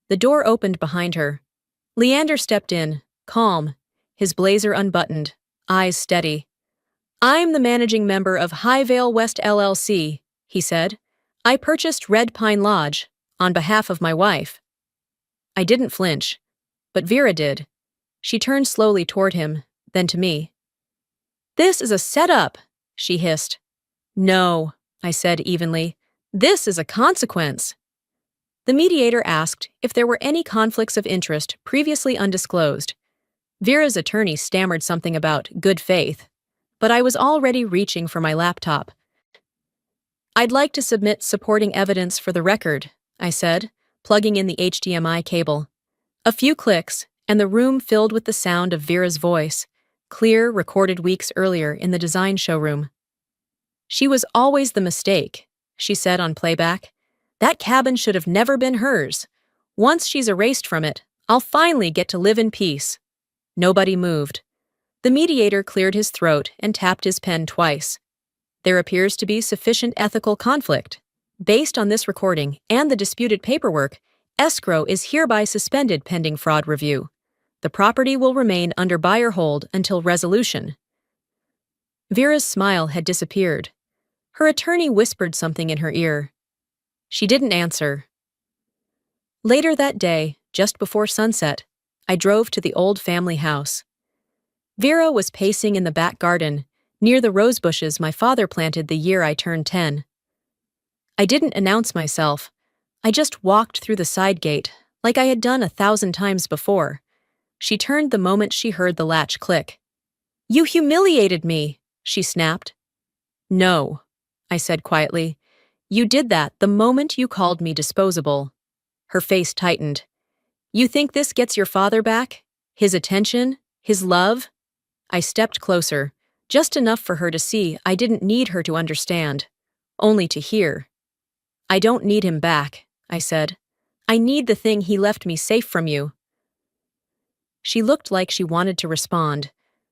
[SPEAKER 1] The door opened behind her. Leander stepped in, calm, his blazer unbuttoned, eyes steady. "I'm the managing member of Highvale West LLC," he said. "I purchased Red Pine Lodge on behalf of my wife." I didn't flinch, but Vera did. She turned slowly toward him, then to me. "This is a setup," she hissed. "No," I said evenly. "This is a consequence." The mediator asked if there were any conflicts of interest previously undisclosed. Vera's attorney stammered something about good faith, but I was already reaching for my laptop. "I'd like to submit supporting evidence for the record," I said, plugging in the HDMI cable. A few clicks, and the room filled with the sound of Vera's voice, clear, recorded weeks earlier in the design showroom. "She was always the mistake," she said on playback. "That cabin should have never been hers. Once she's erased from it, I'll finally get to live in peace." Nobody moved. The mediator cleared his throat and tapped his pen twice. "There appears to be sufficient ethical conflict. Based on this recording and the disputed paperwork, escrow is hereby suspended pending fraud review. The property will remain under buyer hold until resolution." Vera's smile had disappeared. Her attorney whispered something in her ear. She didn't answer. Later that day, just before sunset, I drove to the old family house. Vera was pacing in the back garden, near the rose bushes my father planted the year I turned 10. I didn't announce myself. I just walked through the side gate, like I had done 1,000 times before. She turned the moment she heard the latch click. "You humiliated me," she snapped. "No," I said quietly. "You did that the moment you called me disposable." Her face tightened. "You think this gets your father back? His attention? His love?" I stepped closer, just enough for her to see I didn't need her to understand, only to hear. "I don't need him back," I said. "I need the thing he left me safe from you." She looked like she wanted to respond,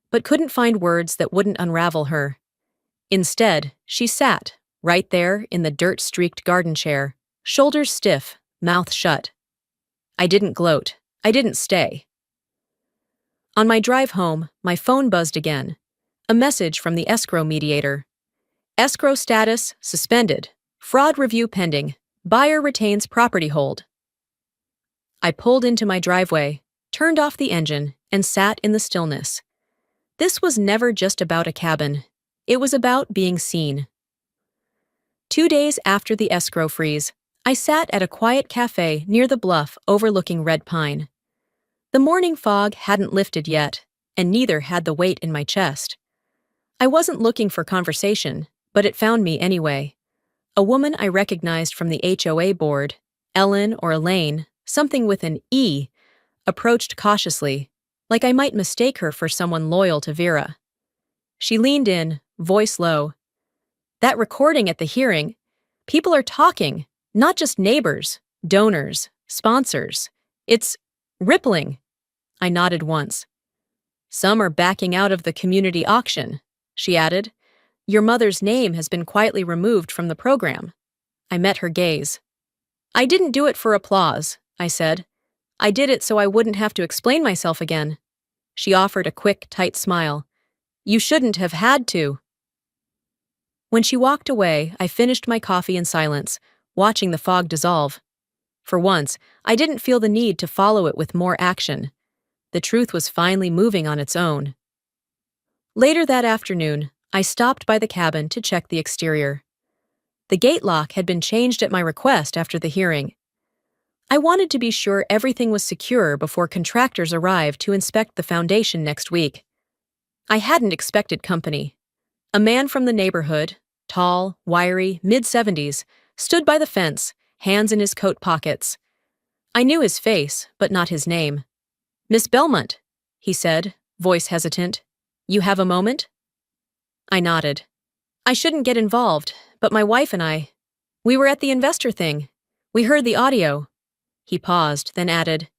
[SPEAKER 1] but couldn't find words that wouldn't unravel her. Instead, she sat, right there in the dirt-streaked garden chair, shoulders stiff, mouth shut. I didn't gloat. I didn't stay. On my drive home, my phone buzzed again. A message from the escrow mediator. Escrow status suspended. Fraud review pending. Buyer retains property hold. I pulled into my driveway, turned off the engine, and sat in the stillness. This was never just about a cabin. It was about being seen. 2 days after the escrow freeze, I sat at a quiet cafe near the bluff overlooking Red Pine. The morning fog hadn't lifted yet, and neither had the weight in my chest. I wasn't looking for conversation, but it found me anyway. A woman I recognized from the HOA board, Ellen or Elaine, something with an E, approached cautiously, like I might mistake her for someone loyal to Vera. She leaned in, voice low. That recording at the hearing, people are talking, not just neighbors, donors, sponsors. It's rippling. I nodded once. Some are backing out of the community auction, she added. Your mother's name has been quietly removed from the program. I met her gaze. I didn't do it for applause, I said. I did it so I wouldn't have to explain myself again. She offered a quick, tight smile. You shouldn't have had to. When she walked away, I finished my coffee in silence, watching the fog dissolve. For once, I didn't feel the need to follow it with more action. The truth was finally moving on its own. Later that afternoon, I stopped by the cabin to check the exterior. The gate lock had been changed at my request after the hearing. I wanted to be sure everything was secure before contractors arrived to inspect the foundation next week. I hadn't expected company. A man from the neighborhood, tall, wiry, mid-70s, stood by the fence, hands in his coat pockets. I knew his face, but not his name. Miss Belmont, he said, voice hesitant. You have a moment? I nodded. I shouldn't get involved, but my wife and we were at the investor thing. We heard the audio. He paused, then added,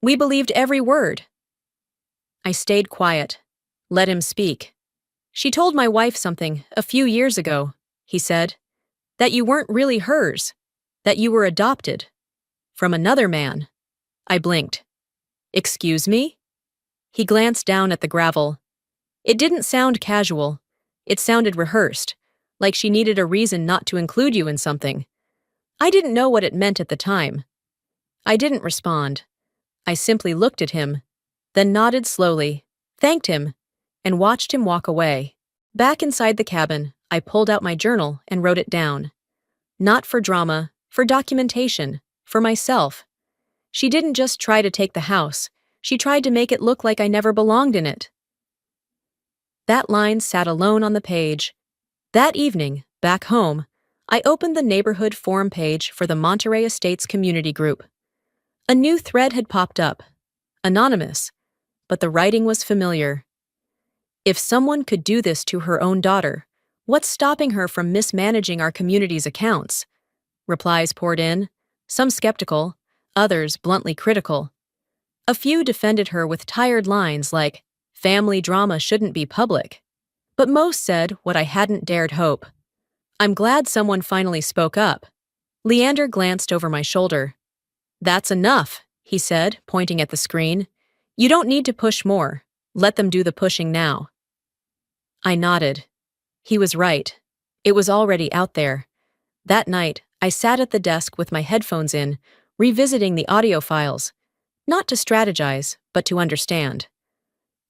[SPEAKER 1] we believed every word. I stayed quiet. Let him speak. She told my wife something a few years ago, he said. That you weren't really hers. That you were adopted. From another man. I blinked. Excuse me? He glanced down at the gravel. It didn't sound casual. It sounded rehearsed, like she needed a reason not to include you in something. I didn't know what it meant at the time. I didn't respond. I simply looked at him, then nodded slowly, thanked him, and watched him walk away. Back inside the cabin, I pulled out my journal and wrote it down. Not for drama, for documentation, for myself. She didn't just try to take the house, she tried to make it look like I never belonged in it. That line sat alone on the page. That evening, back home, I opened the neighborhood forum page for the Monterey Estates community group. A new thread had popped up. Anonymous, but the writing was familiar. If someone could do this to her own daughter, what's stopping her from mismanaging our community's accounts? Replies poured in, some skeptical, others bluntly critical. A few defended her with tired lines like, family drama shouldn't be public. But most said what I hadn't dared hope. I'm glad someone finally spoke up. Leander glanced over my shoulder. That's enough, he said, pointing at the screen. You don't need to push more. Let them do the pushing now. I nodded. He was right. It was already out there. That night, I sat at the desk with my headphones in, revisiting the audio files. Not to strategize, but to understand.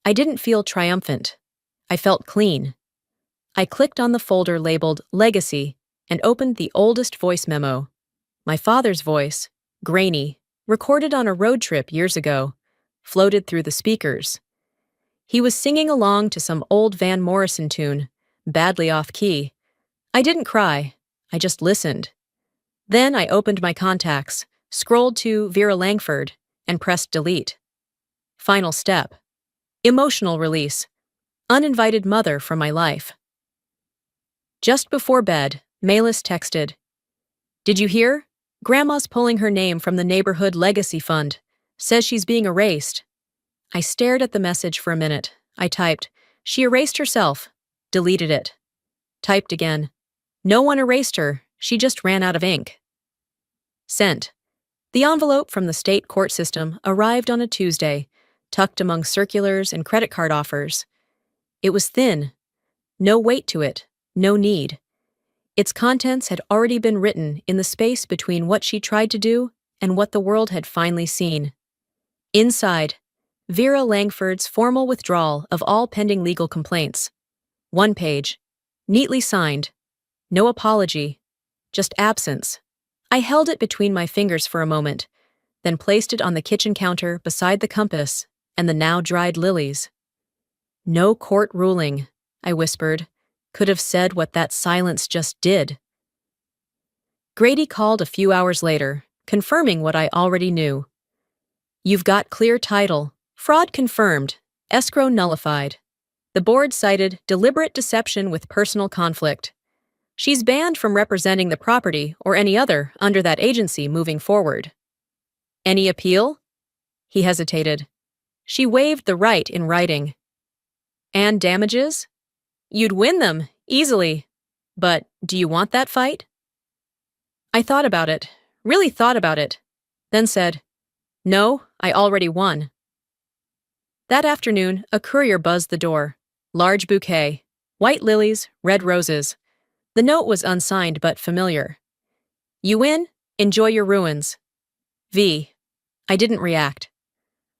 [SPEAKER 1] I didn't feel triumphant. I felt clean. I clicked on the folder labeled Legacy and opened the oldest voice memo. My father's voice, grainy, recorded on a road trip years ago, floated through the speakers. He was singing along to some old Van Morrison tune, badly off key. I didn't cry. I just listened. Then I opened my contacts, scrolled to Vera Langford, and pressed delete. Final step. Emotional release. Uninvited mother from my life. Just before bed, Malis texted, Did you hear? Grandma's pulling her name from the neighborhood legacy fund. Says she's being erased. I stared at the message for a minute. I typed, She erased herself. Deleted it. Typed again. No one erased her, she just ran out of ink. Sent. The envelope from the state court system arrived on a Tuesday, tucked among circulars and credit card offers. It was thin. No weight to it, no need. Its contents had already been written in the space between what she tried to do and what the world had finally seen. Inside, Vera Langford's formal withdrawal of all pending legal complaints. One page, neatly signed. No apology, just absence. I held it between my fingers for a moment, then placed it on the kitchen counter beside the compass and the now-dried lilies. No court ruling, I whispered, could have said what that silence just did. Grady called a few hours later, confirming what I already knew. You've got clear title, fraud confirmed, escrow nullified. The board cited deliberate deception with personal conflict. She's banned from representing the property or any other under that agency moving forward. Any appeal? He hesitated. She waived the right in writing. And damages? You'd win them, easily. But do you want that fight? I thought about it, really thought about it, then said, No, I already won. That afternoon, a courier buzzed the door. Large bouquet, white lilies, red roses. The note was unsigned but familiar. You win, enjoy your ruins. V. I didn't react.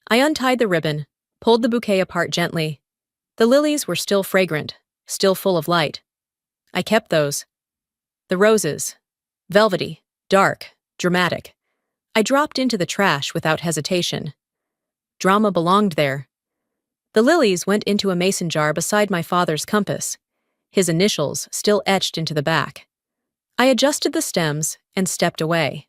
[SPEAKER 1] I untied the ribbon, pulled the bouquet apart gently. The lilies were still fragrant, still full of light. I kept those. The roses, velvety, dark, dramatic. I dropped into the trash without hesitation. Drama belonged there. The lilies went into a mason jar beside my father's compass, his initials still etched into the back. I adjusted the stems and stepped away.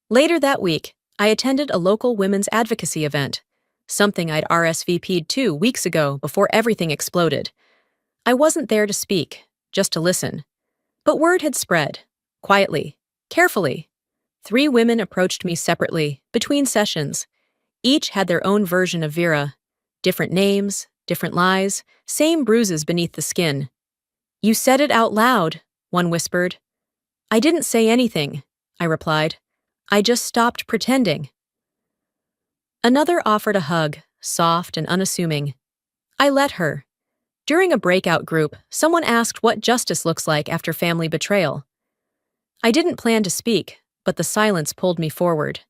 [SPEAKER 1] Later that week, I attended a local women's advocacy event, something I'd RSVP'd 2 weeks ago before everything exploded. I wasn't there to speak, just to listen. But word had spread, quietly, carefully. 3 women approached me separately, between sessions. Each had their own version of Vera. Different names, different lies, same bruises beneath the skin. You said it out loud, one whispered. I didn't say anything, I replied. I just stopped pretending. Another offered a hug, soft and unassuming. I let her. During a breakout group, someone asked what justice looks like after family betrayal. I didn't plan to speak, but the silence pulled me forward.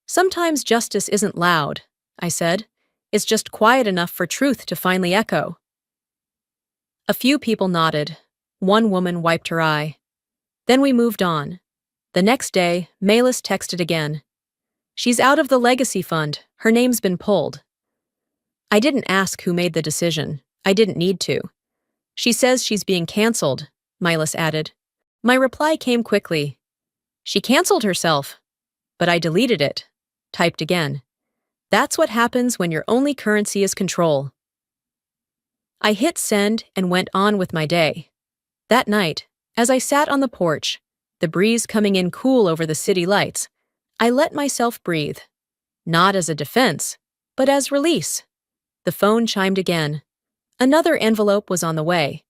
[SPEAKER 1] Sometimes justice isn't loud, I said. It's just quiet enough for truth to finally echo. A few people nodded. One woman wiped her eye. Then we moved on. The next day, Malis texted again. She's out of the legacy fund. Her name's been pulled. I didn't ask who made the decision. I didn't need to. She says she's being canceled, Milas added. My reply came quickly. She canceled herself. But I deleted it. Typed again. That's what happens when your only currency is control. I hit send and went on with my day. That night, as I sat on the porch, the breeze coming in cool over the city lights, I let myself breathe. Not as a defense, but as release. The phone chimed again. Another envelope was on the way.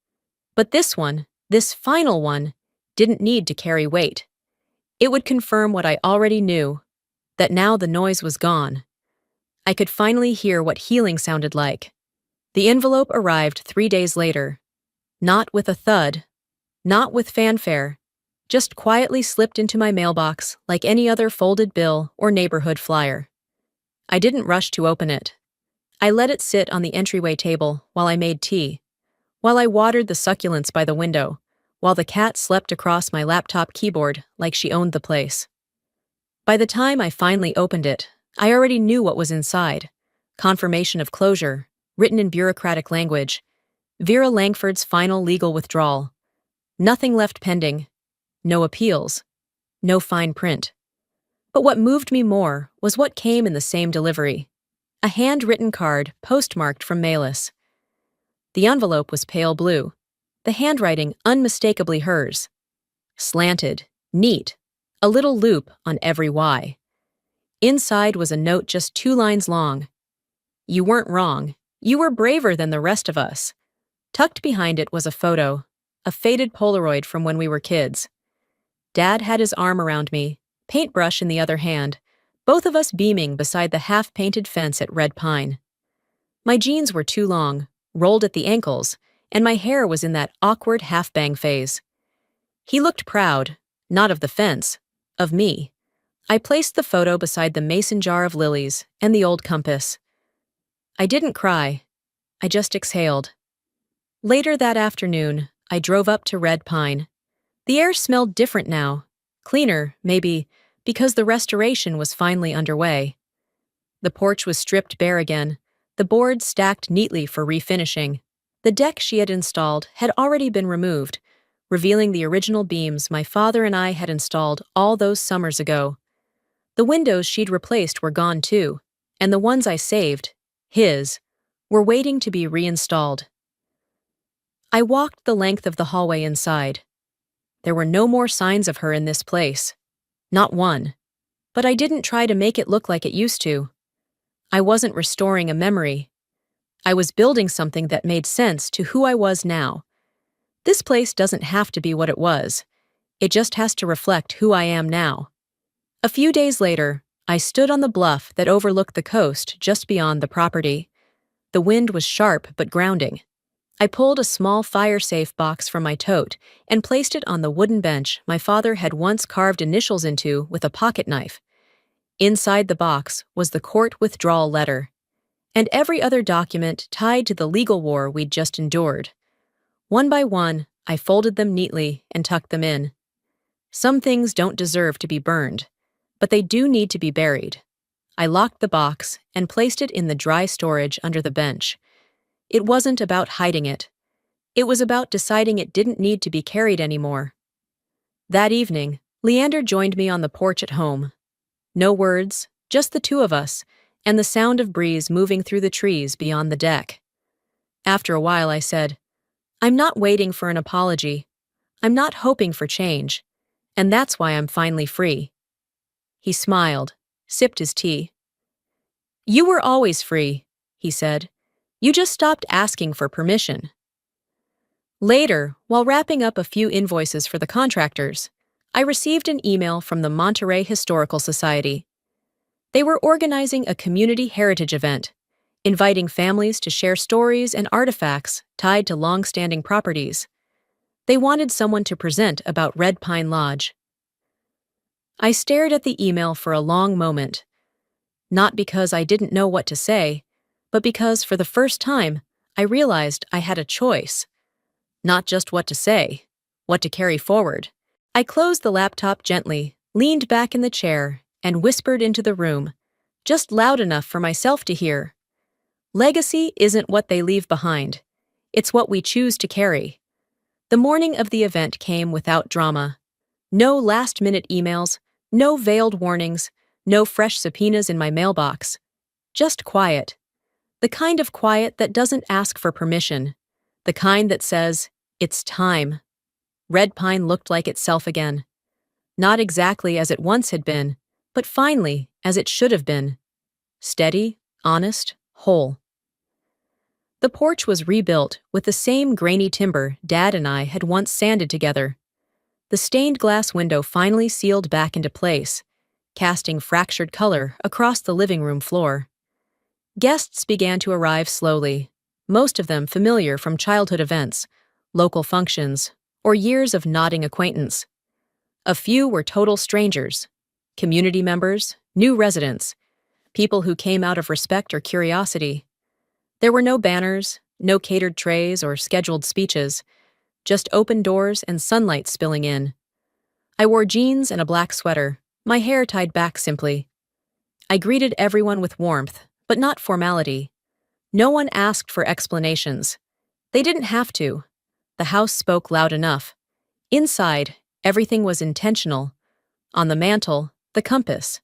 [SPEAKER 1] But this one, this final one, didn't need to carry weight. It would confirm what I already knew, that now the noise was gone. I could finally hear what healing sounded like. The envelope arrived 3 days later. Not with a thud, not with fanfare, just quietly slipped into my mailbox like any other folded bill or neighborhood flyer. I didn't rush to open it. I let it sit on the entryway table while I made tea, while I watered the succulents by the window, while the cat slept across my laptop keyboard like she owned the place. By the time I finally opened it, I already knew what was inside. Confirmation of closure, written in bureaucratic language. Vera Langford's final legal withdrawal. Nothing left pending. No appeals. No fine print. But what moved me more was what came in the same delivery. A handwritten card postmarked from Malis. The envelope was pale blue, the handwriting unmistakably hers. Slanted, neat, a little loop on every Y. Inside was a note just 2 lines long. You weren't wrong. You were braver than the rest of us. Tucked behind it was a photo, a faded Polaroid from when we were kids. Dad had his arm around me, paintbrush in the other hand, both of us beaming beside the half-painted fence at Red Pine. My jeans were too long, rolled at the ankles, and my hair was in that awkward half-bang phase. He looked proud, not of the fence, of me. I placed the photo beside the mason jar of lilies and the old compass. I didn't cry. I just exhaled. Later that afternoon, I drove up to Red Pine. The air smelled different now, cleaner, maybe, because the restoration was finally underway. The porch was stripped bare again, the boards stacked neatly for refinishing. The deck she had installed had already been removed, revealing the original beams my father and I had installed all those summers ago. The windows she'd replaced were gone too, and the ones I saved, his, were waiting to be reinstalled. I walked the length of the hallway inside. There were no more signs of her in this place. Not one. But I didn't try to make it look like it used to. I wasn't restoring a memory. I was building something that made sense to who I was now. This place doesn't have to be what it was. It just has to reflect who I am now. A few days later, I stood on the bluff that overlooked the coast just beyond the property. The wind was sharp but grounding. I pulled a small fire-safe box from my tote and placed it on the wooden bench my father had once carved initials into with a pocket knife. Inside the box was the court withdrawal letter, and every other document tied to the legal war we'd just endured. One by one, I folded them neatly and tucked them in. Some things don't deserve to be burned, but they do need to be buried. I locked the box and placed it in the dry storage under the bench. It wasn't about hiding it. It was about deciding it didn't need to be carried anymore. That evening, Leander joined me on the porch at home. No words, just the two of us, and the sound of breeze moving through the trees beyond the deck. After a while, I said, "I'm not waiting for an apology. I'm not hoping for change. And that's why I'm finally free." He smiled, sipped his tea. "You were always free," he said. "You just stopped asking for permission." Later, while wrapping up a few invoices for the contractors, I received an email from the Monterey Historical Society. They were organizing a community heritage event, inviting families to share stories and artifacts tied to long-standing properties. They wanted someone to present about Red Pine Lodge. I stared at the email for a long moment, not because I didn't know what to say, but because for the first time, I realized I had a choice. Not just what to say, what to carry forward. I closed the laptop gently, leaned back in the chair, and whispered into the room, just loud enough for myself to hear. Legacy isn't what they leave behind. It's what we choose to carry. The morning of the event came without drama. No last-minute emails, no veiled warnings, no fresh subpoenas in my mailbox. Just quiet. The kind of quiet that doesn't ask for permission. The kind that says, "It's time." Red Pine looked like itself again. Not exactly as it once had been, but finally as it should have been. Steady, honest, whole. The porch was rebuilt with the same grainy timber Dad and I had once sanded together. The stained glass window finally sealed back into place, casting fractured color across the living room floor. Guests began to arrive slowly, most of them familiar from childhood events, local functions, or years of nodding acquaintance. A few were total strangers, community members, new residents, people who came out of respect or curiosity. There were no banners, no catered trays or scheduled speeches, just open doors and sunlight spilling in. I wore jeans and a black sweater, my hair tied back simply. I greeted everyone with warmth, but not formality. No one asked for explanations. They didn't have to. The house spoke loud enough. Inside, everything was intentional. On the mantel, the compass.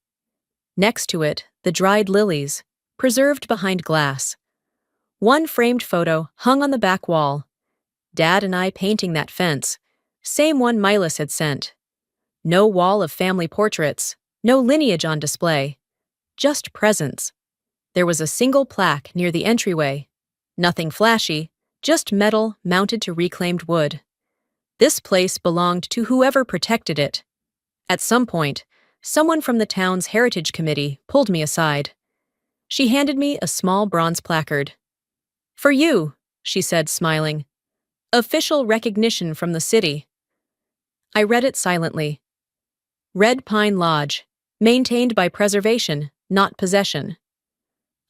[SPEAKER 1] Next to it, the dried lilies, preserved behind glass. One framed photo hung on the back wall. Dad and I painting that fence, same one Milas had sent. No wall of family portraits, no lineage on display. Just presence. There was a single plaque near the entryway. Nothing flashy, just metal mounted to reclaimed wood. This place belonged to whoever protected it. At some point, someone from the town's heritage committee pulled me aside. She handed me a small bronze placard. "For you," she said, smiling. "Official recognition from the city." I read it silently. Red Pine Lodge, maintained by preservation, not possession.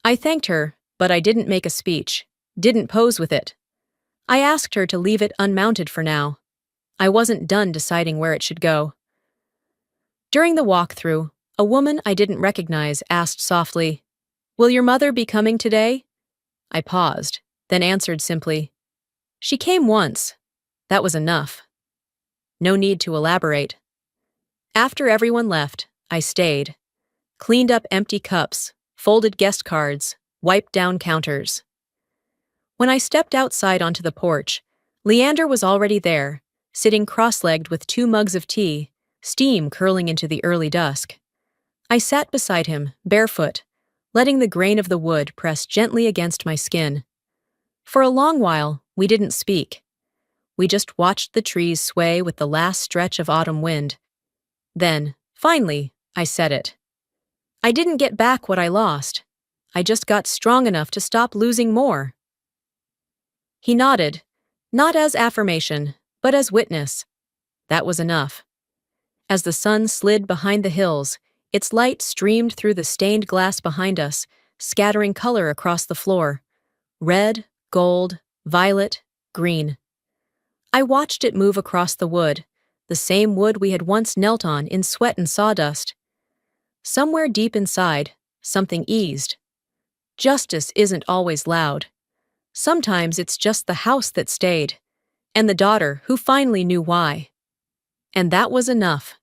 [SPEAKER 1] I thanked her, but I didn't make a speech, didn't pose with it. I asked her to leave it unmounted for now. I wasn't done deciding where it should go. During the walkthrough, a woman I didn't recognize asked softly, "Will your mother be coming today?" I paused, then answered simply, "She came once." That was enough. No need to elaborate. After everyone left, I stayed. Cleaned up empty cups, folded guest cards, wiped down counters. When I stepped outside onto the porch, Leander was already there, sitting cross-legged with 2 mugs of tea, steam curling into the early dusk. I sat beside him, barefoot, letting the grain of the wood press gently against my skin. For a long while, we didn't speak. We just watched the trees sway with the last stretch of autumn wind. Then, finally, I said it. I didn't get back what I lost. I just got strong enough to stop losing more. He nodded, not as affirmation, but as witness. That was enough. As the sun slid behind the hills, its light streamed through the stained glass behind us, scattering color across the floor. Red, gold, violet, green. I watched it move across the wood, the same wood we had once knelt on in sweat and sawdust. Somewhere deep inside, something eased. Justice isn't always loud. Sometimes it's just the house that stayed, and the daughter who finally knew why. And that was enough.